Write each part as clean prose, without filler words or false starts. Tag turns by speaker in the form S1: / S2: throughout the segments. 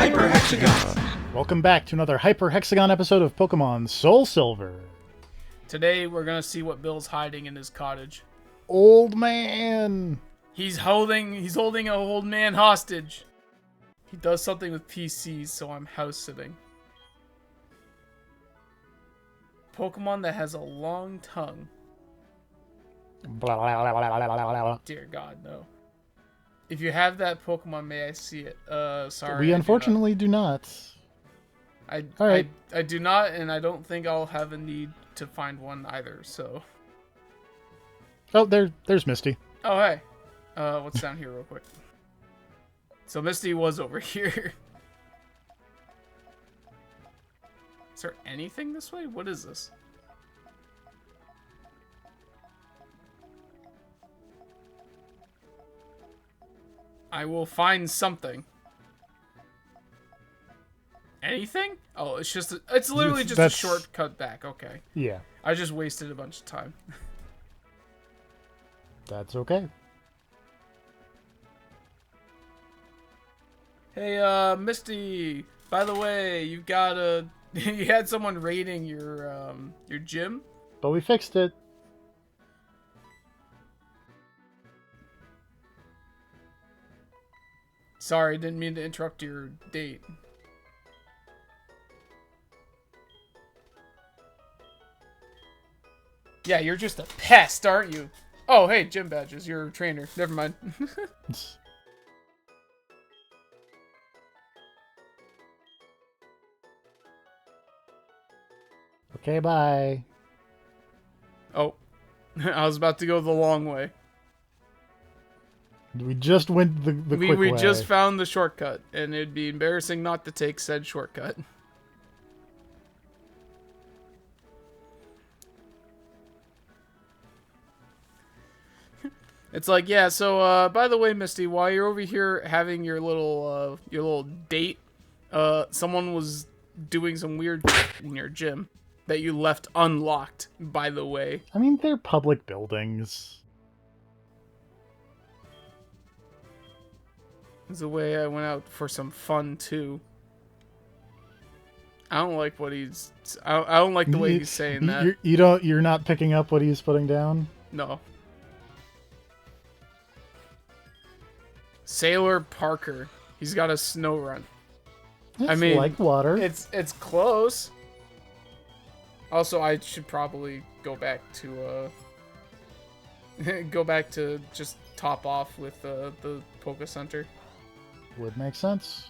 S1: Hyper Hexagons!
S2: Welcome back to another Hyper Hexagon episode of Pokemon Soul Silver.
S3: Today we're gonna see what Bill's hiding in his cottage.
S2: Old man!
S3: He's holding an old man hostage. He does something with PCs, so I'm house sitting. Pokemon that has a long tongue.
S2: Blah, blah, blah, blah, blah, blah, blah.
S3: Dear God, no. If you have that Pokemon, may I see it? Sorry.
S2: We unfortunately do not.
S3: I do not, and I don't think I'll have a need to find one either, so.
S2: Oh, there's Misty.
S3: Oh, hey. What's down here real quick? So Misty was over here. Is there anything this way? What is this? I will find something. Anything? Oh, it's just it's literally just a shortcut back. Okay.
S2: Yeah.
S3: I just wasted a bunch of time.
S2: That's okay.
S3: Hey, Misty. By the way, you've got a you had someone raiding your gym.
S2: But we fixed it.
S3: Sorry, didn't mean to interrupt your date. Yeah, you're just a pest, aren't you? Oh, hey, gym badges. You're a trainer. Never mind.
S2: Okay, bye.
S3: Oh, I was about to go the long way.
S2: We just went the quick way.
S3: We just found the shortcut, and it'd be embarrassing not to take said shortcut. It's like, yeah, so, by the way, Misty, while you're over here having your little date, someone was doing some weird in your gym that you left unlocked, by the way.
S2: I mean, they're public buildings.
S3: It's the way I went out for some fun, too. I don't like what he's... I don't like the way he's saying that.
S2: You're not picking up what he's putting down?
S3: No. Sailor Parker. He's got a snow run.
S2: It's
S3: I mean,
S2: like water.
S3: It's close. Also, I should probably go back to just top off with the Poke Center.
S2: Would make sense.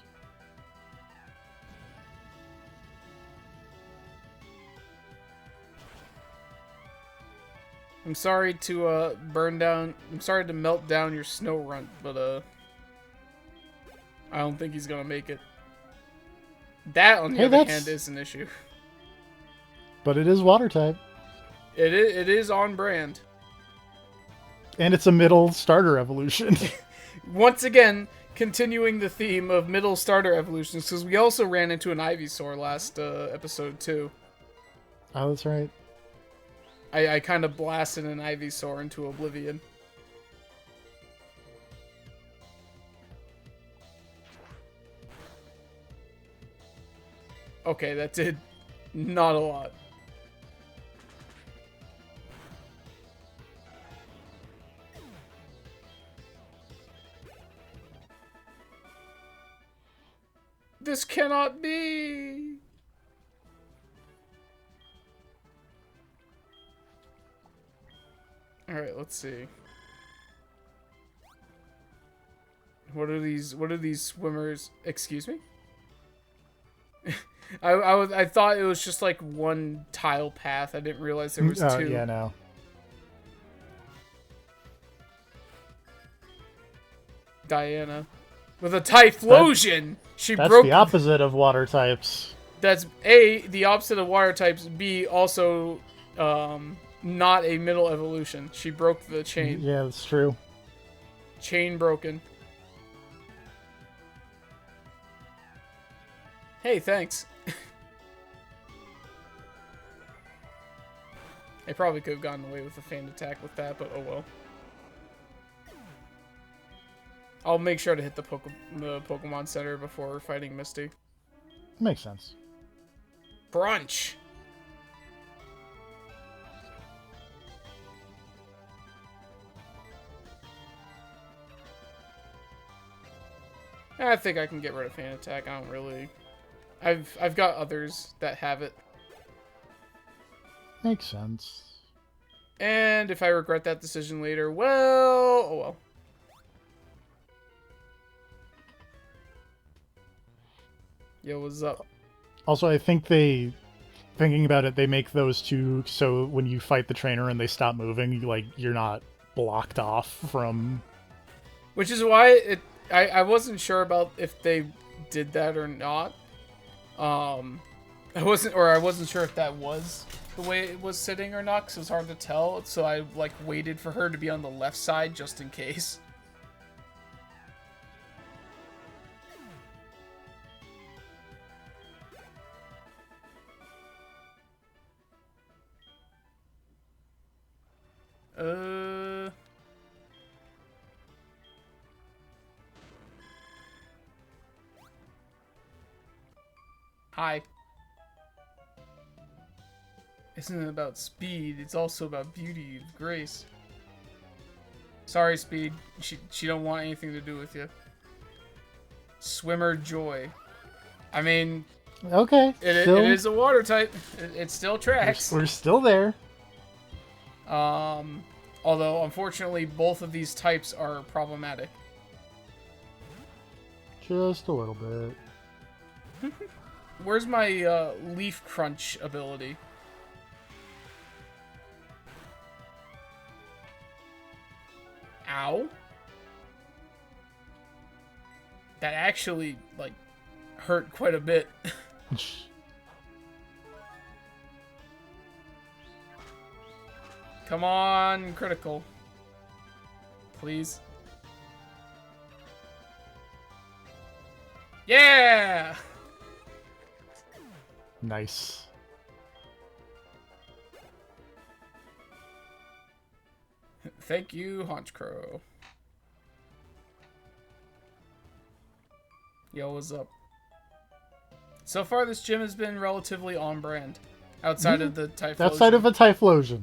S3: I'm sorry to melt down your snow runt, but I don't think he's gonna make it. That, on the other hand, is an issue.
S2: But it is water type.
S3: It is on brand.
S2: And it's a middle starter evolution.
S3: Once again, continuing the theme of middle starter evolutions, because we also ran into an Ivysaur last episode too.
S2: Oh, that's right.
S3: I kind of blasted an Ivysaur into oblivion. Okay, that did not a lot. This cannot be! Alright, let's see. What are these swimmers? Excuse me? I thought it was just like one tile path. I didn't realize there was two.
S2: Yeah, no.
S3: Diana. With a Typhlosion!
S2: That's the opposite of water types.
S3: That's A, the opposite of water types. B, also not a middle evolution. She broke the chain.
S2: Yeah, that's true.
S3: Chain broken. Hey, thanks. I probably could have gotten away with a feigned attack with that, but oh well. I'll make sure to hit the Pokemon Center before fighting Misty.
S2: Makes sense.
S3: Brunch. I think I can get rid of Fan Attack. I don't really... I've got others that have it.
S2: Makes sense.
S3: And if I regret that decision later, well... Oh well. Yo, what's up?
S2: Also, I think thinking about it, they make those two so when you fight the trainer and they stop moving, like, you're not blocked off from...
S3: Which is why I wasn't sure about if they did that or not. I wasn't sure if that was the way it was sitting or not, because it was hard to tell. So I like waited for her to be on the left side just in case. Hi. Isn't it about speed? It's also about beauty and grace. Sorry, Speed. She don't want anything to do with you. Swimmer Joy. I mean...
S2: Okay.
S3: It is a water type. It still tracks.
S2: We're still there.
S3: Although, unfortunately, both of these types are problematic.
S2: Just a little bit.
S3: Where's my Leaf Crunch ability? Ow. That actually, like, hurt quite a bit. Come on, critical. Please. Yeah!
S2: Nice.
S3: Thank you, Haunch Crow. Yo, what's up? So far, this gym has been relatively on brand. Outside of the Typhlosion.
S2: Outside of a Typhlosion.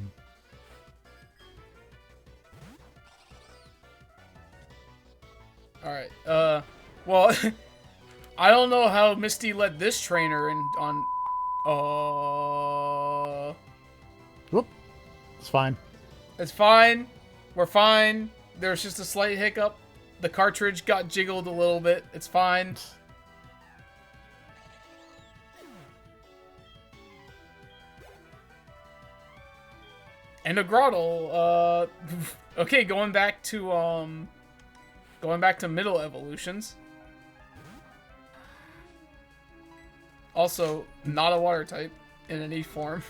S3: Alright, well, I don't know how Misty let this trainer in on...
S2: Whoop. It's fine.
S3: It's fine. We're fine. There's just a slight hiccup. The cartridge got jiggled a little bit. It's fine. And a Grottle. Okay, going back to middle evolutions. Also, not a water type in any form.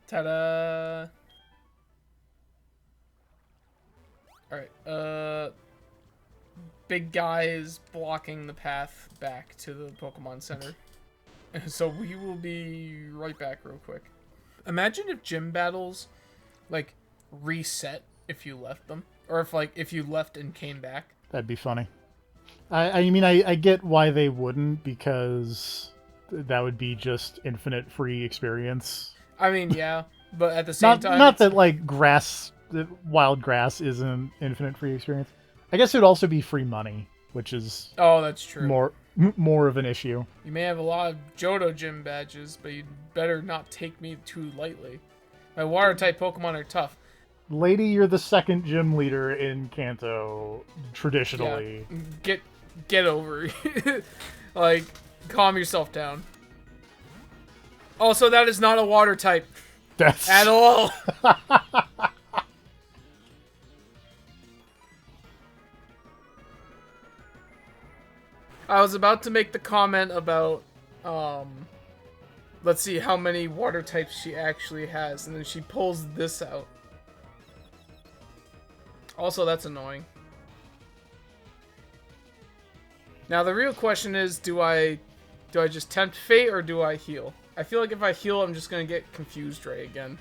S3: Ta-da! Alright, big guy is blocking the path back to the Pokemon Center. So we will be right back real quick. Imagine if gym battles, like, reset if you left them. Or if you left and came back.
S2: That'd be funny. I mean, I get why they wouldn't, because that would be just infinite free experience.
S3: I mean, yeah, but at the same time...
S2: Not that, like, wild grass isn't infinite free experience. I guess it would also be free money, which is...
S3: Oh, that's true.
S2: More of an issue.
S3: You may have a lot of Johto gym badges, but you'd better not take me too lightly. My water-type Pokemon are tough.
S2: Lady, you're the second gym leader in Kanto, traditionally.
S3: Yeah. Get over it. Like, calm yourself down. Also, that is not a water type. At all. I was about to make the comment about, let's see how many water types she actually has, and then she pulls this out. Also, that's annoying. Now the real question is, do I just tempt fate or do I heal? I feel like if I heal, I'm just gonna get confused Ray again.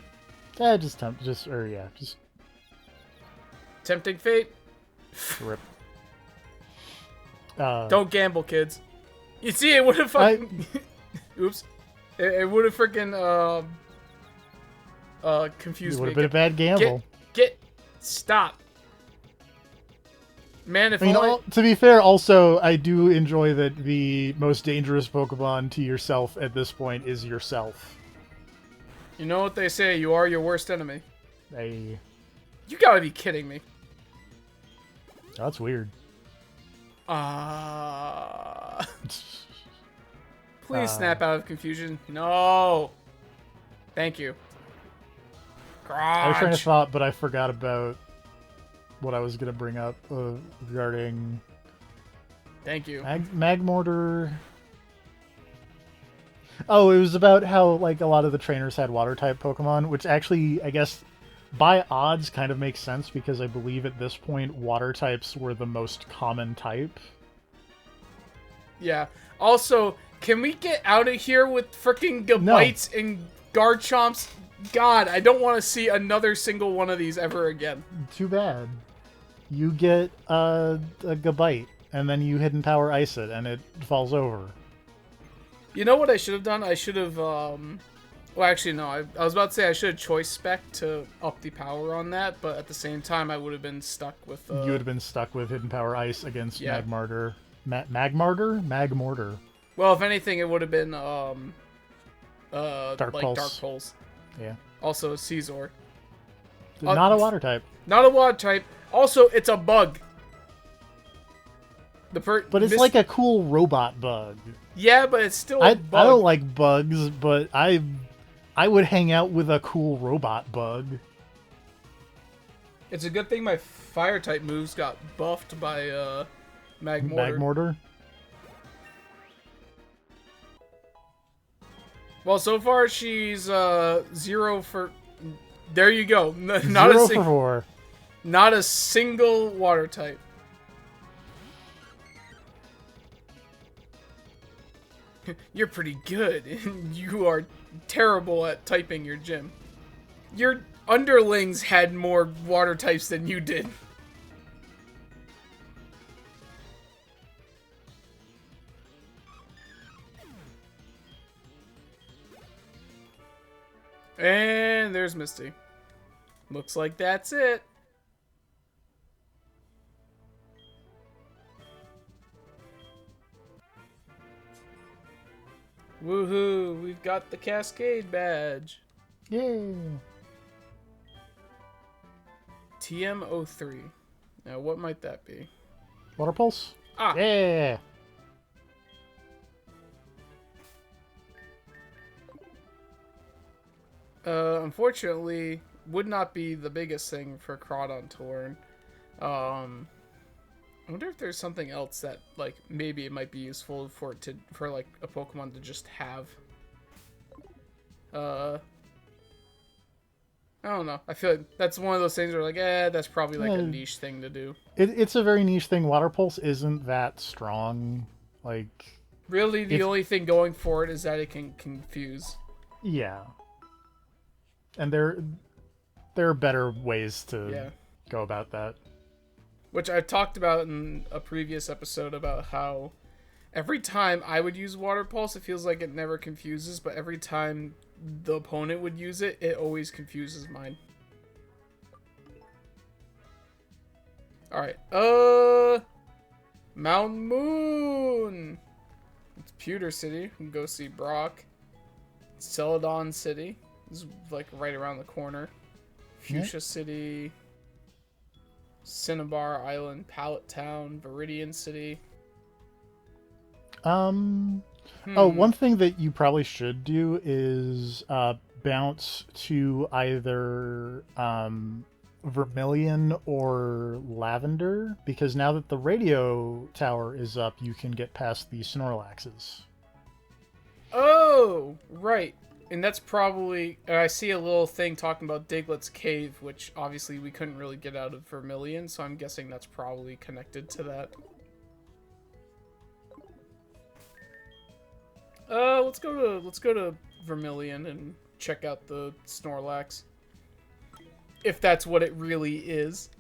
S2: Yeah, just
S3: Tempting fate.
S2: rip.
S3: Don't gamble, kids. You see, it would have fucking. Oops. It would have freaking confused
S2: It
S3: me.
S2: would have been a bad gamble.
S3: Stop. Man, if
S2: I mean,
S3: only...
S2: to be fair, also, I do enjoy that the most dangerous Pokemon to yourself at this point is yourself.
S3: You know what they say, you are your worst enemy.
S2: You
S3: gotta be kidding me.
S2: Oh, that's weird.
S3: Please snap out of confusion. No. Thank you.
S2: I was trying to thought, but I forgot about what I was going to bring up regarding...
S3: Thank you.
S2: Magmortar... Oh, it was about how, like, a lot of the trainers had water-type Pokemon, which actually, I guess, by odds kind of makes sense, because I believe at this point, water types were the most common type.
S3: Yeah. Also, can we get out of here with freaking Gabites and Garchomps? God, I don't want to see another single one of these ever again.
S2: Too bad. You get a Gabite, and then you Hidden Power Ice it, and it falls over.
S3: You know what I should have done? I should have, well, actually, no. I was about to say I should have choice spec to up the power on that, but at the same time, I would have been stuck with...
S2: You would have been stuck with Hidden Power Ice against Magmortar. Magmortar?
S3: Well, if anything, it would have been,
S2: Dark Pulse.
S3: Dark Pulse.
S2: Yeah.
S3: Also, Caesar.
S2: Not a water type.
S3: Not a water type. Also, it's a bug.
S2: But it's like a cool robot bug.
S3: Yeah, but it's still a bug.
S2: I don't like bugs, but I would hang out with a cool robot bug.
S3: It's a good thing my fire type moves got buffed by Magmortar.
S2: Magmortar?
S3: Well, so far she's 0 for... There you go. Not
S2: 0 for 4.
S3: Not a single water type. You're pretty good. You are terrible at typing your gym. Your underlings had more water types than you did. And there's Misty. Looks like that's it. Woohoo! We've got the Cascade badge.
S2: Yay!
S3: TM03. Now, what might that be?
S2: Water Pulse?
S3: Ah!
S2: Yeah!
S3: Unfortunately, would not be the biggest thing for Crawdon to learn. I wonder if there's something else that, like, maybe it might be useful for like a Pokemon to just have. I don't know. I feel like that's one of those things where, like, that's probably like a niche thing to do.
S2: It's a very niche thing. Water Pulse isn't that strong. Like,
S3: really, the only thing going for it is that it can confuse.
S2: Yeah. And there are better ways to go about that.
S3: Which I talked about in a previous episode about how every time I would use Water Pulse, it feels like it never confuses, but every time the opponent would use it, it always confuses mine. Alright, Mountain Moon! It's Pewter City. We can go see Brock. Celadon City. This is like right around the corner. Fuchsia City. Cinnabar Island, Pallet Town, Viridian City.
S2: Oh, one thing that you probably should do is bounce to either Vermilion or Lavender, because now that the radio tower is up, you can get past the Snorlaxes.
S3: Oh, right. And that's probably... I see a little thing talking about Diglett's Cave, which obviously we couldn't really get out of Vermilion, so I'm guessing that's probably connected to that. Let's go to Vermilion and check out the Snorlax. If that's what it really is.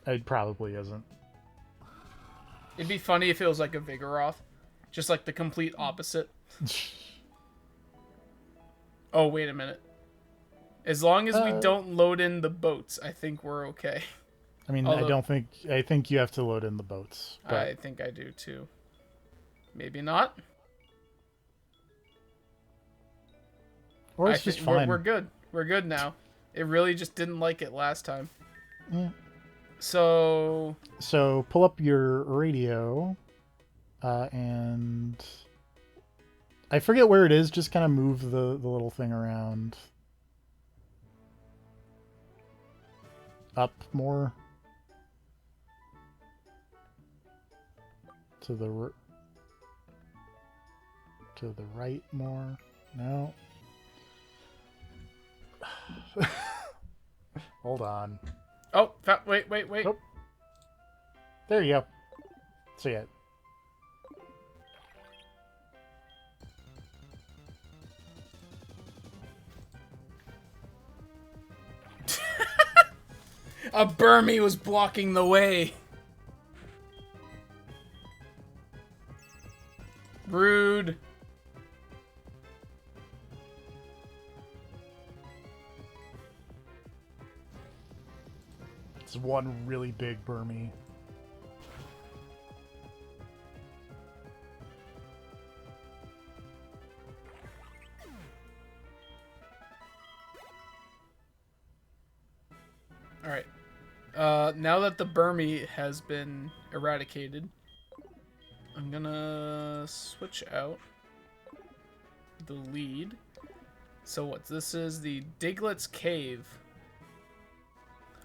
S2: It probably isn't.
S3: It'd be funny if it was like a Vigoroth. Just like the complete opposite. Oh, wait a minute. As long as we don't load in the boats, I think we're okay.
S2: I mean,
S3: Although,
S2: I think you have to load in the boats. But...
S3: I think I do too. Maybe not.
S2: Or it's just fine.
S3: We're good. We're good now. It really just didn't like it last time.
S2: Yeah.
S3: So
S2: pull up your radio, and I forget where it is. Just kind of move the little thing around. Up more. To the right more. No. Hold on.
S3: Oh, wait.
S2: Oh. There you go. So yeah.
S3: A Burmy was blocking the way. Rude.
S2: It's one really big Burmy.
S3: Alright. Now that the Burmy has been eradicated, I'm gonna switch out the lead. So what? This is the Diglett's Cave.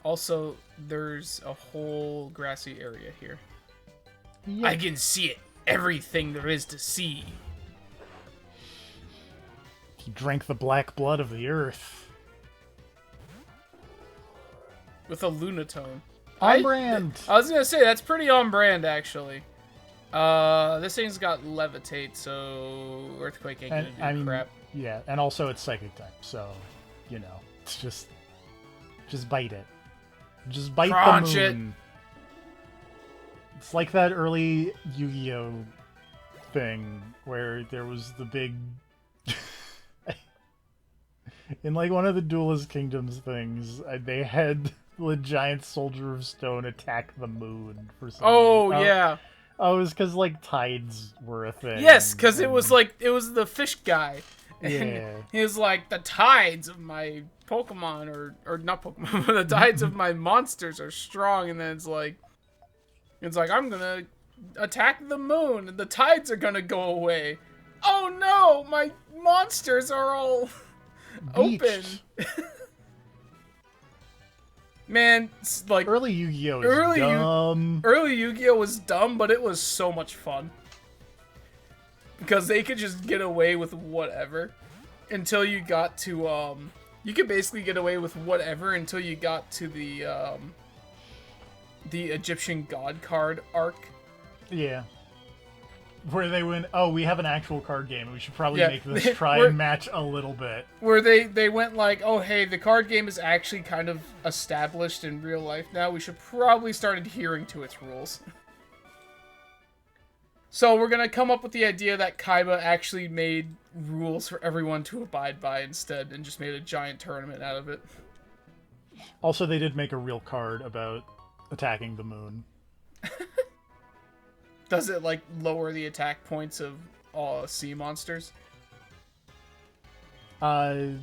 S3: Also, there's a whole grassy area here. Yep. I can see it. Everything there is to see.
S2: He drank the black blood of the earth.
S3: With a Lunatone.
S2: On brand!
S3: I was gonna say, that's pretty on brand, actually. This thing's got Levitate, so Earthquake ain't gonna do crap.
S2: Yeah, and also it's Psychic type, so, you know, it's just bite it. Just bite
S3: Crunch
S2: the moon. It's like that early Yu-Gi-Oh! Thing where there was the big... In like one of the Duelist Kingdoms things, they had the giant Soldier of Stone attack the moon for some reason.
S3: Yeah.
S2: Oh, it was because like tides were a thing.
S3: Yes, because it was the fish guy. And
S2: yeah.
S3: He was like, the tides of my Pokemon, or not Pokemon, but the tides of my monsters are strong, and then it's like, I'm gonna attack the moon, and the tides are gonna go away. Oh no, my monsters are all open. Man, like
S2: early Yu-Gi-Oh! Was dumb.
S3: Early Yu-Gi-Oh! Was dumb, but it was so much fun. Because they could just get away with whatever until you got to, you could basically get away with whatever until you got to the Egyptian God card arc.
S2: Yeah. Where they went, oh, we have an actual card game. We should probably make this try and match a little bit.
S3: Where they went like, oh, hey, the card game is actually kind of established in real life now. We should probably start adhering to its rules. So we're going to come up with the idea that Kaiba actually made rules for everyone to abide by instead and just made a giant tournament out of it.
S2: Also, they did make a real card about attacking the moon.
S3: Does it, like, lower the attack points of all sea monsters?
S2: When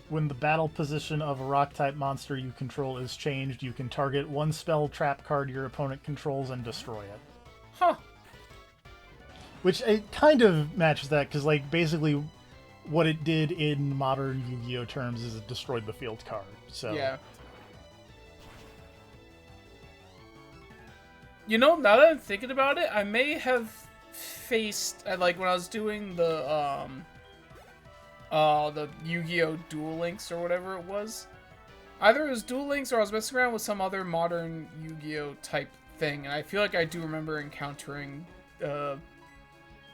S2: the battle position of a rock-type monster you control is changed, you can target one spell trap card your opponent controls and destroy it.
S3: Huh.
S2: Which it kind of matches that, because, like, basically what it did in modern Yu-Gi-Oh! Terms is it destroyed the field card, so...
S3: Yeah. You know, now that I'm thinking about it, I may have faced, like, when I was doing the Yu-Gi-Oh! Duel Links or whatever it was. Either it was Duel Links or I was messing around with some other modern Yu-Gi-Oh! Type thing, and I feel like I do remember encountering,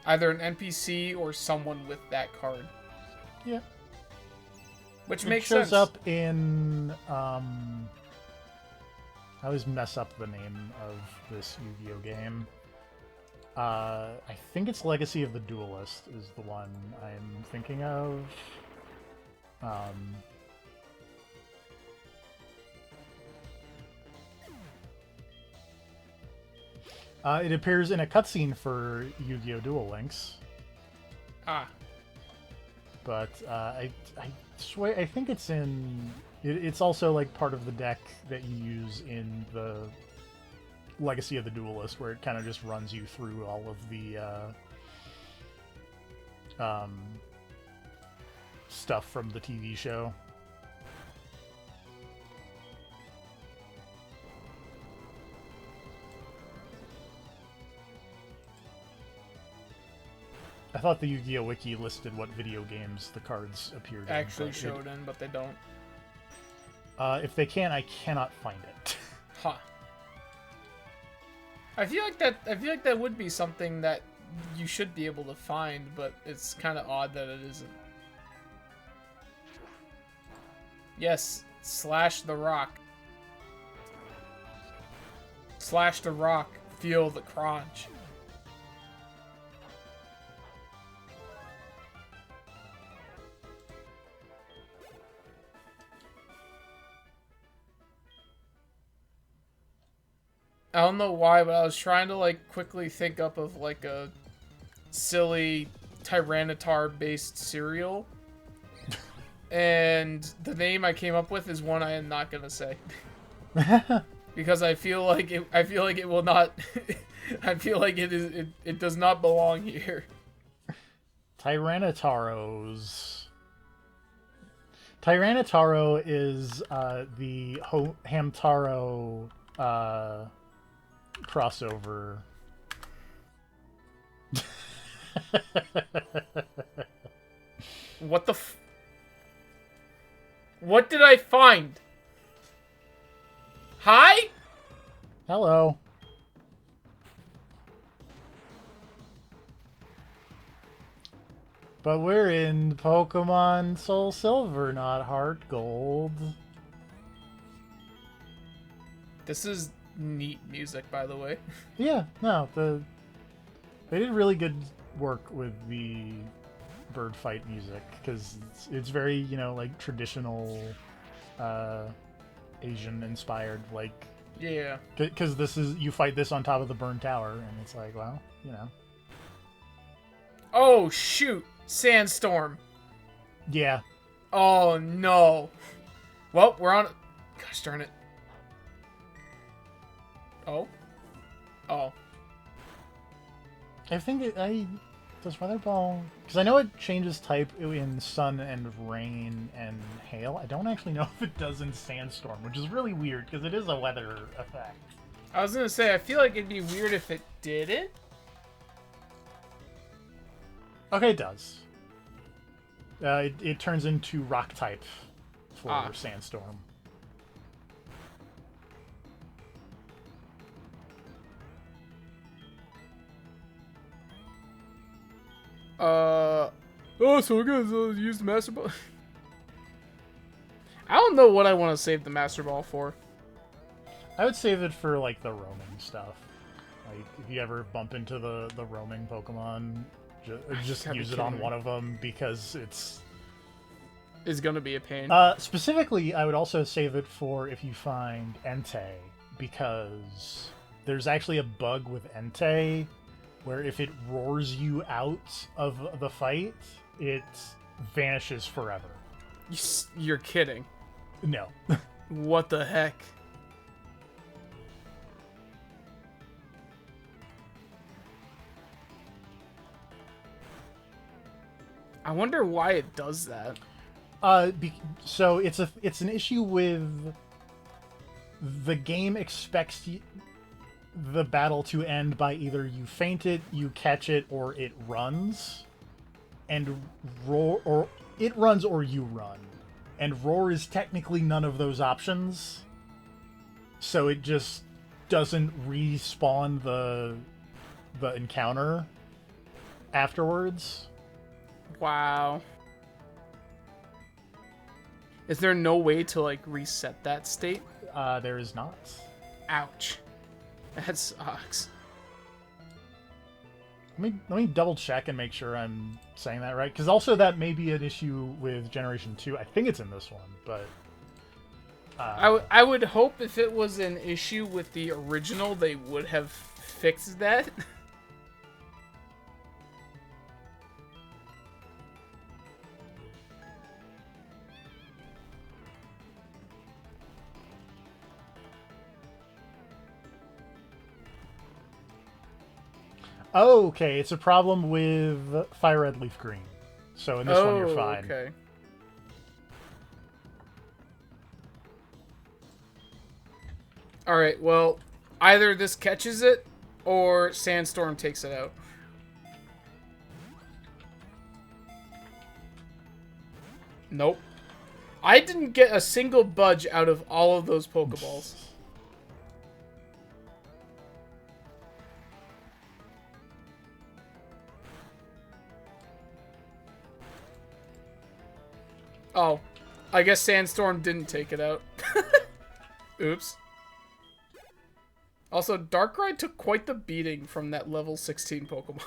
S3: Either an NPC or someone with that card.
S2: Yeah.
S3: Which
S2: It
S3: makes
S2: shows
S3: sense.
S2: up in I always mess up the name of this Yu-Gi-Oh game. I think it's Legacy of the Duelist is the one I'm thinking of. It appears in a cutscene for Yu-Gi-Oh! Duel Links.
S3: Ah.
S2: But I swear I think it's in. It's also like part of the deck that you use in the Legacy of the Duelist, where it kind of just runs you through all of the stuff from the TV show. I thought the Yu-Gi-Oh! Wiki listed what video games the cards appeared in.
S3: Actually showed in, but they don't.
S2: If they can, I cannot find it.
S3: Huh. I feel like that would be something that you should be able to find, but it's kind of odd that it isn't. Yes, slash the rock. Slash the rock, feel the crunch. I don't know why, but I was trying to like quickly think up of like a silly Tyranitar-based cereal, and the name I came up with is one I am not gonna say because I feel like it will not. I feel like it does not belong here.
S2: Tyrannitaros. Tyrannitaro is the Hamtaro crossover.
S3: What the What did I find? Hi?
S2: Hello. But we're in Pokemon Soul Silver, not Heart Gold.
S3: This is neat music, by the way.
S2: Yeah, no, they did really good work with the bird fight music because it's very, you know, like traditional Asian inspired, like,
S3: Yeah.
S2: because this is, you fight this on top of the burned tower, and it's like, well, you know.
S3: Oh shoot, Sandstorm.
S2: Yeah.
S3: Oh no. Well, we're on. Gosh darn it. Oh. Oh.
S2: I think does Weather Ball, because I know it changes type in Sun and Rain and Hail. I don't actually know if it does in Sandstorm, which is really weird because it is a weather effect.
S3: I was gonna say, I feel like it'd be weird if it didn't.
S2: Okay, it does. It turns into Rock type for Sandstorm.
S3: Oh, so we're gonna use the Master Ball. I don't know what I want to save the Master Ball for.
S2: I would save it for like the roaming stuff. Like if you ever bump into the roaming Pokemon, just use it on one of them because it's
S3: gonna be a pain.
S2: Specifically, I would also save it for if you find Entei, because there's actually a bug with Entei where if it roars you out of the fight, it vanishes forever.
S3: You're kidding.
S2: No.
S3: What the heck? I wonder why it does that.
S2: So it's an issue with the game expects the battle to end by either you feint it, you catch it, or it runs. And roar, or it runs or you run. And roar is technically none of those options. So it just doesn't respawn the encounter. afterwards.
S3: Wow. Is there no way to, like, reset that state?
S2: There is not.
S3: Ouch. That sucks.
S2: Let me double check and make sure I'm saying that right, because also that may be an issue with Generation 2. I think it's in this one, but...
S3: I would hope if it was an issue with the original, they would have fixed that.
S2: Oh, okay, it's a problem with Fire Red Leaf Green. So in this one, you're fine.
S3: Okay. Alright, well, either this catches it, or Sandstorm takes it out. Nope. I didn't get a single budge out of all of those Pokeballs. Oh, I guess Sandstorm didn't take it out. Oops. Also, Darkrai took quite the beating from that level 16 Pokemon.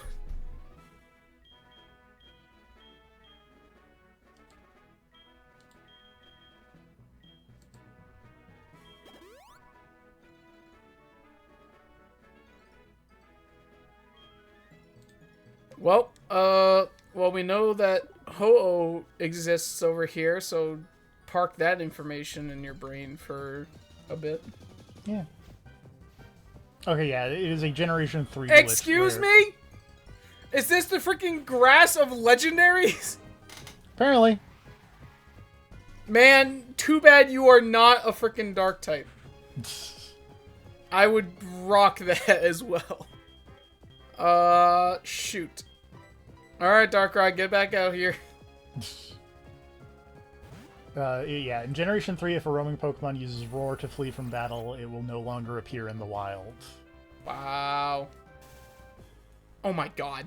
S3: Well, we know that Ho-Oh exists over here, so park that information in your brain for a bit.
S2: Yeah. Okay, yeah, it is a Generation 3 glitch.
S3: Excuse me? Is this the freaking grass of legendaries?
S2: Apparently.
S3: Man, too bad you are not a freaking dark type. I would rock that as well. Shoot. Alright, Darkrai, get back out here.
S2: Yeah, in Generation 3, if a roaming Pokemon uses Roar to flee from battle, it will no longer appear in the wild.
S3: Wow. Oh my god.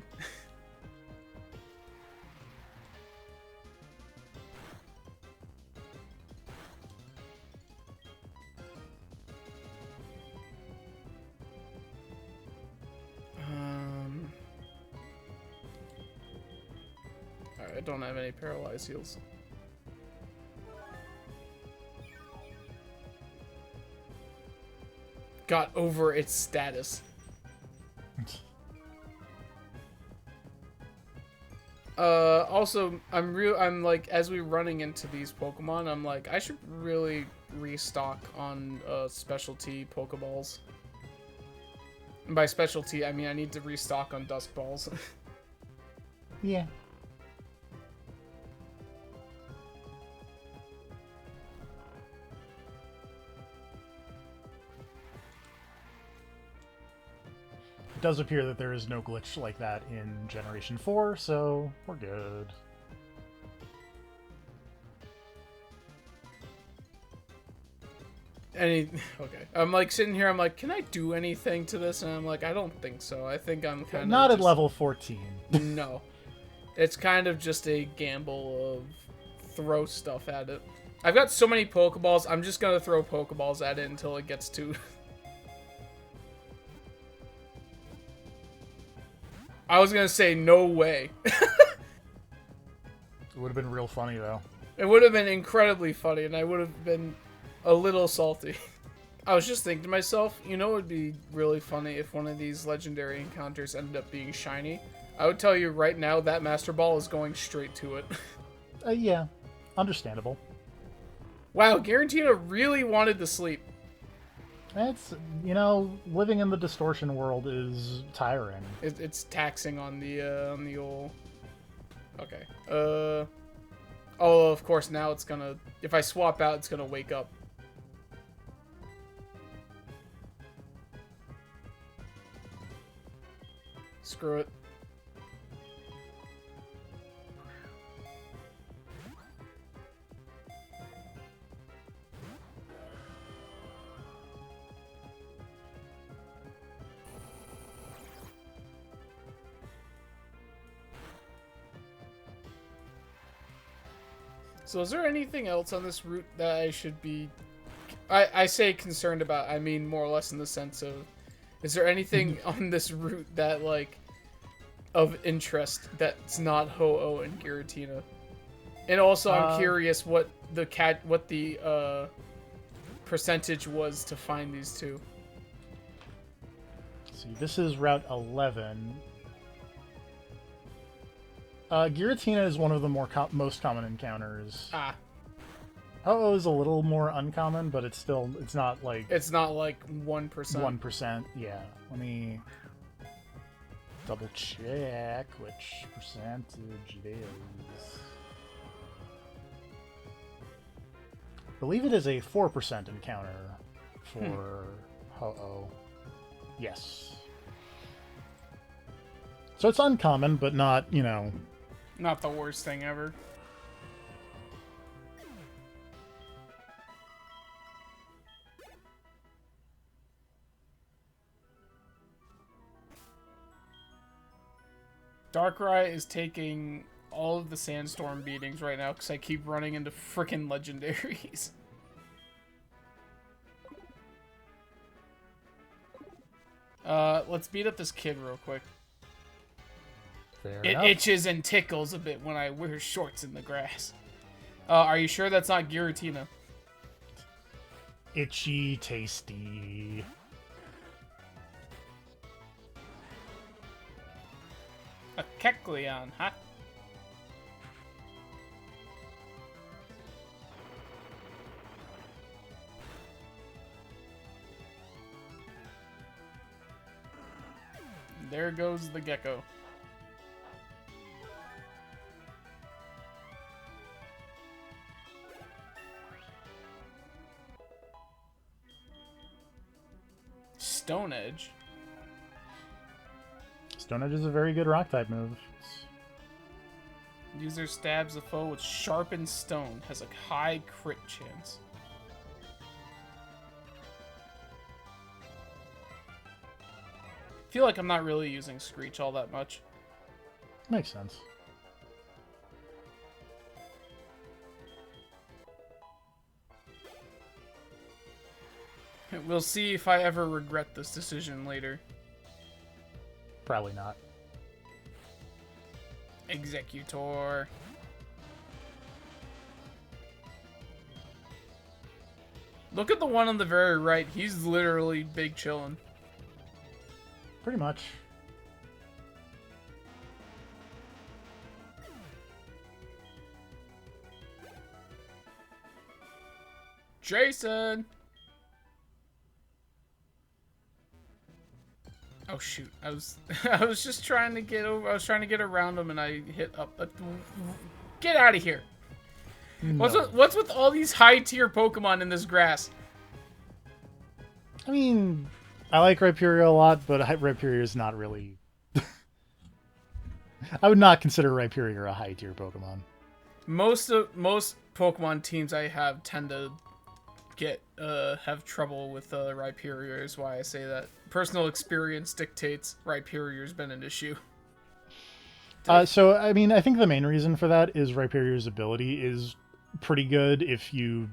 S3: Alright, I don't have any paralyzed heals. Got over its status. Also, I'm like, as we're running into these Pokemon, I'm like, I should really restock on specialty Pokeballs. And by specialty, I mean I need to restock on Dusk Balls.
S2: Yeah. It does appear that there is no glitch like that in Generation 4, so we're good.
S3: Okay. I'm like sitting here, I'm like, can I do anything to this? And I'm like, I don't think so. I think I'm kind of
S2: not at level 14.
S3: No. It's kind of just a gamble of throw stuff at it. I've got so many Pokeballs, I'm just gonna throw Pokeballs at it until it gets to... I was gonna say, no way.
S2: It would have been real funny, though.
S3: It would have been incredibly funny, and I would have been a little salty. I was just thinking to myself, you know, it would be really funny if one of these legendary encounters ended up being shiny. I would tell you right now, that Master Ball is going straight to it.
S2: Yeah. Understandable.
S3: Wow, Guarantina really wanted to sleep.
S2: It's, you know, living in the distortion world is tiring.
S3: It's taxing on the old... Okay. Oh, of course, now it's gonna... If I swap out, it's gonna wake up. Screw it. So is there anything else on this route that I should be... I say concerned about, I mean more or less in the sense of... Is there anything on this route that, like, of interest that's not Ho-Oh and Giratina? And also I'm curious what the percentage was to find these two.
S2: See, this is Route 11. Giratina is one of the most common encounters.
S3: Ah.
S2: Oh, is a little more uncommon, but it's not like...
S3: It's not like 1%.
S2: 1%, yeah. Let me double check which percentage it is. I believe it is a 4% encounter for Ho-Oh. Yes. So it's uncommon, but not, you know...
S3: Not the worst thing ever. Darkrai is taking all of the sandstorm beatings right now because I keep running into frickin' legendaries. Let's beat up this kid real quick.
S2: Fair
S3: It
S2: enough.
S3: itches and tickles a bit when I wear shorts in the grass. Are you sure that's not Giratina?
S2: Itchy, tasty.
S3: A Kecleon, huh? There goes the gecko. Stone Edge.
S2: Stone Edge is a very good rock type move.
S3: User stabs a foe with sharpened stone. Has a high crit chance. I feel like I'm not really using Screech all that much.
S2: Makes sense.
S3: We'll see if I ever regret this decision later.
S2: Probably not.
S3: Executor. Look at the one on the very right. He's literally big chillin'.
S2: Pretty much.
S3: Jason! Oh shoot. I was just trying to get over. I was trying to get around him and I hit up. Get out of here.
S2: No.
S3: What's with all these high tier Pokemon in this grass?
S2: I mean, I like Rhyperior a lot, but Rhyperior is not really... I would not consider Rhyperior a high tier Pokemon.
S3: Most Pokemon teams I have tend to have trouble with Rhyperior, is why I say that. Personal experience dictates Rhyperior's been an issue.
S2: So, I mean, I think the main reason for that is Rhyperior's ability is pretty good if you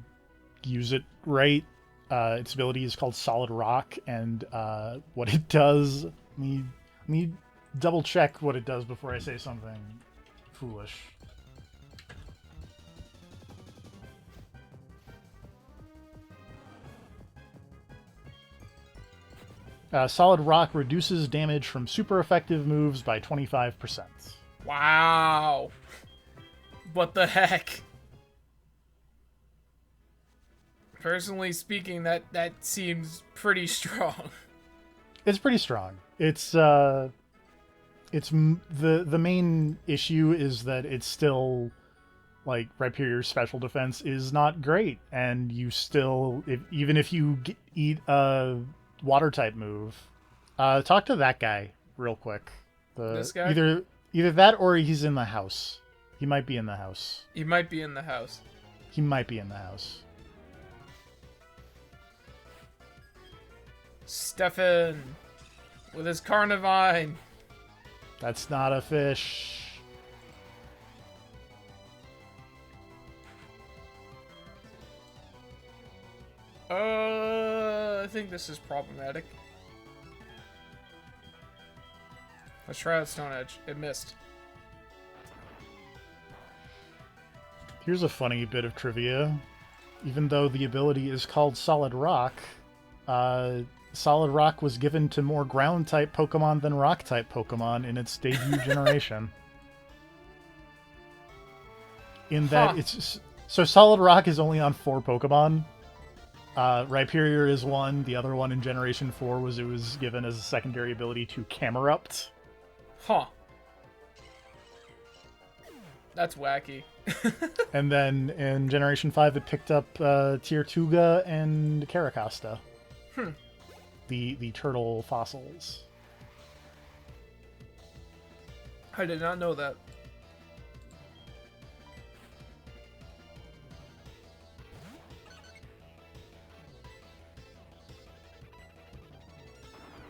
S2: use it right. Its ability is called Solid Rock, and what it does... Let me double check what it does before I say something foolish. Solid Rock reduces damage from super effective moves by 25%.
S3: Wow. What the heck? Personally speaking, that seems pretty strong.
S2: It's pretty strong. The main issue is that it's still, like, Rhyperior's special defense is not great, and you still, even if you eat a water type move, talk to that guy real quick.
S3: This guy?
S2: Either that or he's in the house. He might be in the house.
S3: He might be in the house.
S2: He might be in the house.
S3: Stefan with his Carnivine.
S2: That's not a fish.
S3: I think this is problematic. Let's try out Stone Edge. It missed.
S2: Here's a funny bit of trivia. Even though the ability is called Solid Rock, Solid Rock was given to more Ground-type Pokemon than Rock-type Pokemon in its debut generation. In that it's... So Solid Rock is only on 4 Pokemon. Rhyperior is one. The other one in Generation 4 was given as a secondary ability to Camerupt.
S3: Huh. That's wacky.
S2: And then in Generation 5 it picked up Tirtuga and Caracosta. The turtle fossils.
S3: I did not know that.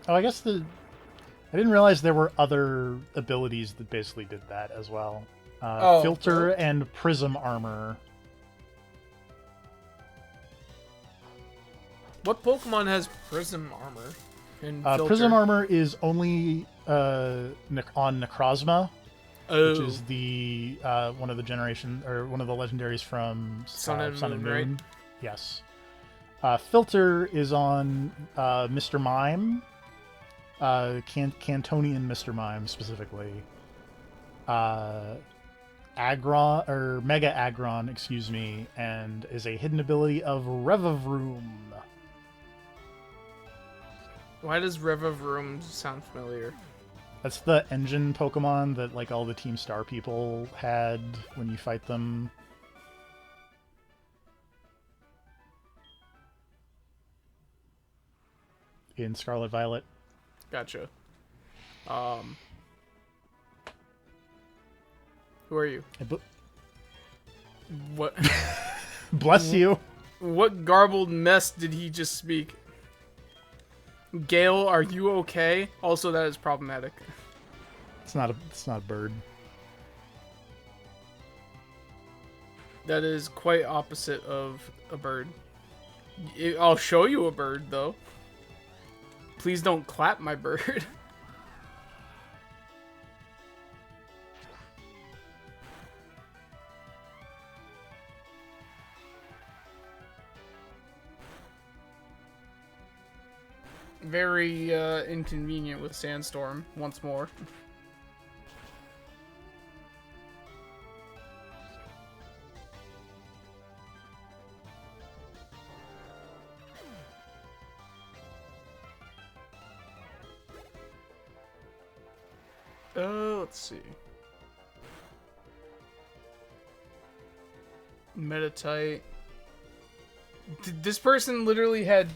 S2: Oh, I guess I didn't realize there were other abilities that basically did that as well. Filter and Prism Armor.
S3: What Pokemon has Prism Armor? And
S2: Prism Armor is only on Necrozma, which is the one of the legendaries from
S3: Sun and Moon,
S2: Moon.
S3: right?
S2: Yes. Filter is on Mr. Mime. Cantonian Mr. Mime specifically. Aggron, or Mega Aggron, excuse me, and is a hidden ability of Revavroom.
S3: Why does Revavroom sound familiar?
S2: That's the engine Pokemon that like all the Team Star people had when you fight them. In Scarlet Violet.
S3: Gotcha. Who are you? What?
S2: Bless you.
S3: What garbled mess did he just speak? Gale, are you okay? Also, that is problematic.
S2: It's not a bird.
S3: That is quite opposite of a bird. I'll show you a bird, though. Please don't clap my bird. Very inconvenient with Sandstorm once more. Let's see. Metatite. This person literally had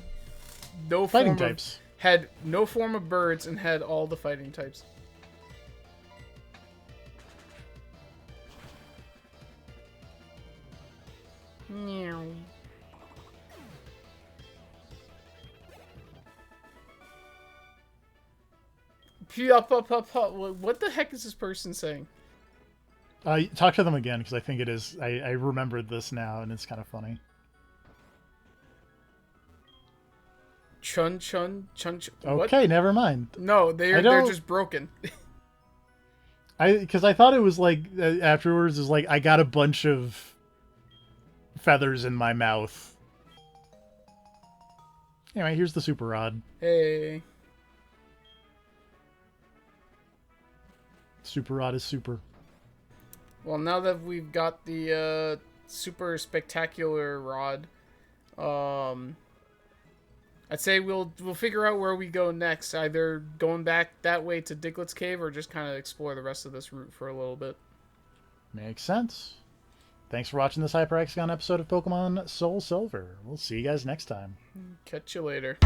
S3: no
S2: fighting types.
S3: Had no form of birds and had all the fighting types. Meow. What the heck is this person saying?
S2: Talk to them again, because I think it is. I remembered this now, and it's kind of funny.
S3: Chun.
S2: Okay, never mind.
S3: No, they're just broken.
S2: Because I thought it was like afterwards is like I got a bunch of feathers in my mouth. Anyway, here's the super rod.
S3: Hey.
S2: Super rod is super.
S3: Well, now that we've got the super spectacular rod, I'd say we'll figure out where we go next. Either going back that way to Diglett's Cave or just kind of explore the rest of this route for a little bit. Makes sense.
S2: Thanks for watching this Hyper Hexagon episode of Pokemon Soul Silver. We'll see you guys next time.
S3: Catch you later.